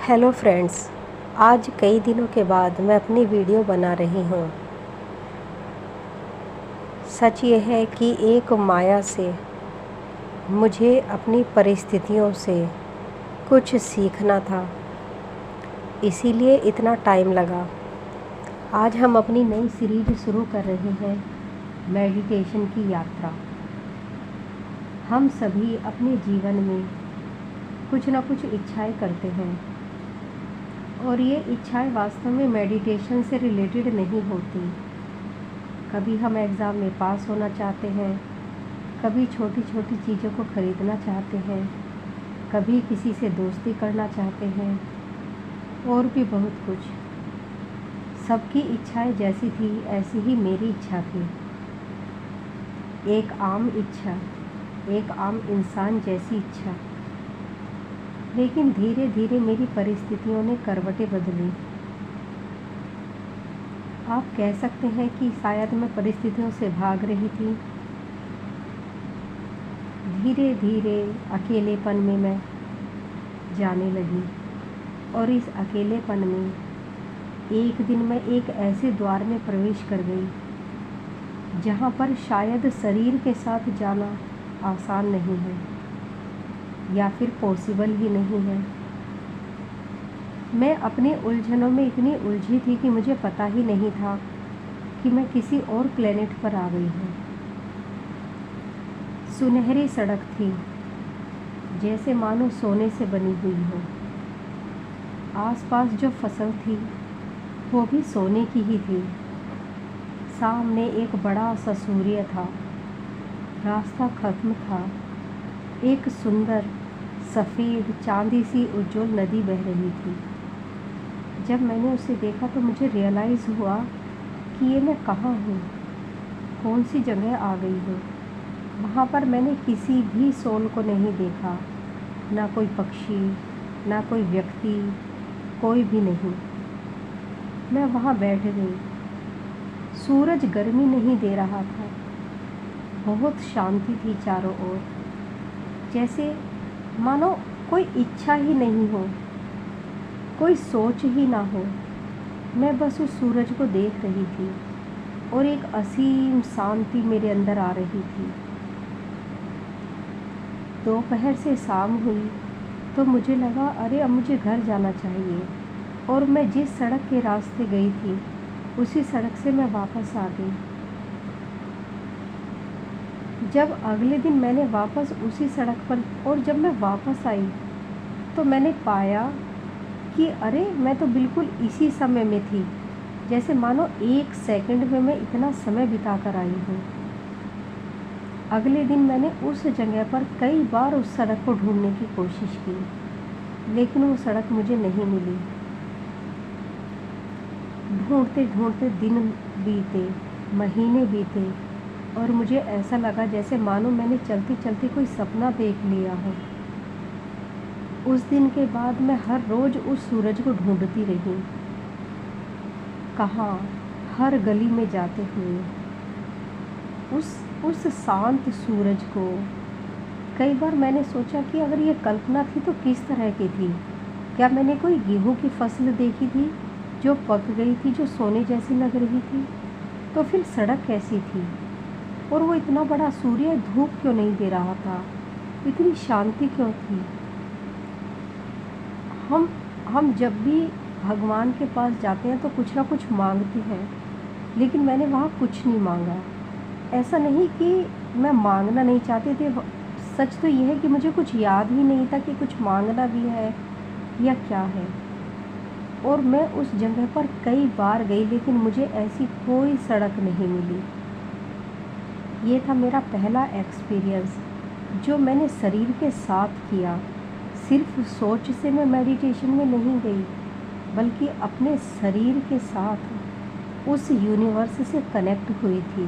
Hello friends, आज कई दिनों के बाद मैं अपनी वीडियो बना रही हूँ। सच ये है कि एक माया से मुझे अपनी परिस्थितियों से कुछ सीखना था, इसीलिए इतना टाइम लगा। आज हम अपनी नई सीरीज शुरू कर रहे हैं, मेडिटेशन की यात्रा। हम सभी अपने जीवन में कुछ ना कुछ इच्छाएं करते हैं और ये इच्छाएं वास्तव में मेडिटेशन से रिलेटेड नहीं होती। कभी हम एग्ज़ाम में पास होना चाहते हैं, कभी छोटी छोटी चीज़ों को ख़रीदना चाहते हैं, कभी किसी से दोस्ती करना चाहते हैं और भी बहुत कुछ। सबकी इच्छाएं जैसी थी ऐसी ही मेरी इच्छा थी। एक आम इच्छा, एक आम इंसान जैसी इच्छा। लेकिन धीरे धीरे मेरी परिस्थितियों ने करवटें बदली। आप कह सकते हैं कि शायद मैं परिस्थितियों से भाग रही थी। धीरे धीरे अकेलेपन में मैं जाने लगी और इस अकेलेपन में एक दिन मैं एक ऐसे द्वार में प्रवेश कर गई जहाँ पर शायद शरीर के साथ जाना आसान नहीं है या फिर पॉसिबल ही नहीं है। मैं अपनी उलझनों में इतनी उलझी थी कि मुझे पता ही नहीं था कि मैं किसी और प्लेनेट पर आ गई हूँ। सुनहरी सड़क थी, जैसे मानो सोने से बनी हुई हो। आसपास जो फसल थी वो भी सोने की ही थी। सामने एक बड़ा सा सूर्य था। रास्ता खत्म था। एक सुंदर सफ़ेद चांदी सी उज्ज्वल नदी बह रही थी। जब मैंने उसे देखा तो मुझे रियलाइज़ हुआ कि ये मैं कहाँ हूँ, कौन सी जगह आ गई हूँ। वहाँ पर मैंने किसी भी सोल को नहीं देखा, ना कोई पक्षी, ना कोई व्यक्ति, कोई भी नहीं। मैं वहाँ बैठ गई। सूरज गर्मी नहीं दे रहा था। बहुत शांति थी चारों ओर, जैसे मानो कोई इच्छा ही नहीं हो, कोई सोच ही ना हो। मैं बस उस सूरज को देख रही थी और एक असीम शांति मेरे अंदर आ रही थी। दोपहर से शाम हुई तो मुझे लगा अरे अब मुझे घर जाना चाहिए, और मैं जिस सड़क के रास्ते गई थी उसी सड़क से मैं वापस आ गई। जब अगले दिन मैंने वापस उसी सड़क पर, और जब मैं वापस आई तो मैंने पाया कि अरे मैं तो बिल्कुल इसी समय में थी, जैसे मानो एक सेकंड में मैं इतना समय बिता कर आई हूँ। अगले दिन मैंने उस जगह पर कई बार उस सड़क को ढूंढने की कोशिश की, लेकिन वो सड़क मुझे नहीं मिली। ढूंढते ढूंढते दिन बीते, महीने बीते और मुझे ऐसा लगा जैसे मानो मैंने चलते चलते कोई सपना देख लिया हो। उस दिन के बाद मैं हर रोज़ उस सूरज को ढूंढती रही। कहाँ? हर गली में जाते हुए उस शांत सूरज को। कई बार मैंने सोचा कि अगर ये कल्पना थी तो किस तरह की थी। क्या मैंने कोई गेहूं की फसल देखी थी जो पक गई थी, जो सोने जैसी लग रही थी? तो फिर सड़क कैसी थी? और वो इतना बड़ा सूर्य धूप क्यों नहीं दे रहा था? इतनी शांति क्यों थी? हम जब भी भगवान के पास जाते हैं तो कुछ ना कुछ मांगते हैं, लेकिन मैंने वहाँ कुछ नहीं मांगा। ऐसा नहीं कि मैं मांगना नहीं चाहती थी, सच तो यह है कि मुझे कुछ याद ही नहीं था कि कुछ मांगना भी है या क्या है। और मैं उस जगह पर कई बार गई, लेकिन मुझे ऐसी कोई सड़क नहीं मिली। ये था मेरा पहला एक्सपीरियंस जो मैंने शरीर के साथ किया। सिर्फ सोच से मैं मेडिटेशन में नहीं गई, बल्कि अपने शरीर के साथ उस यूनिवर्स से कनेक्ट हुई थी।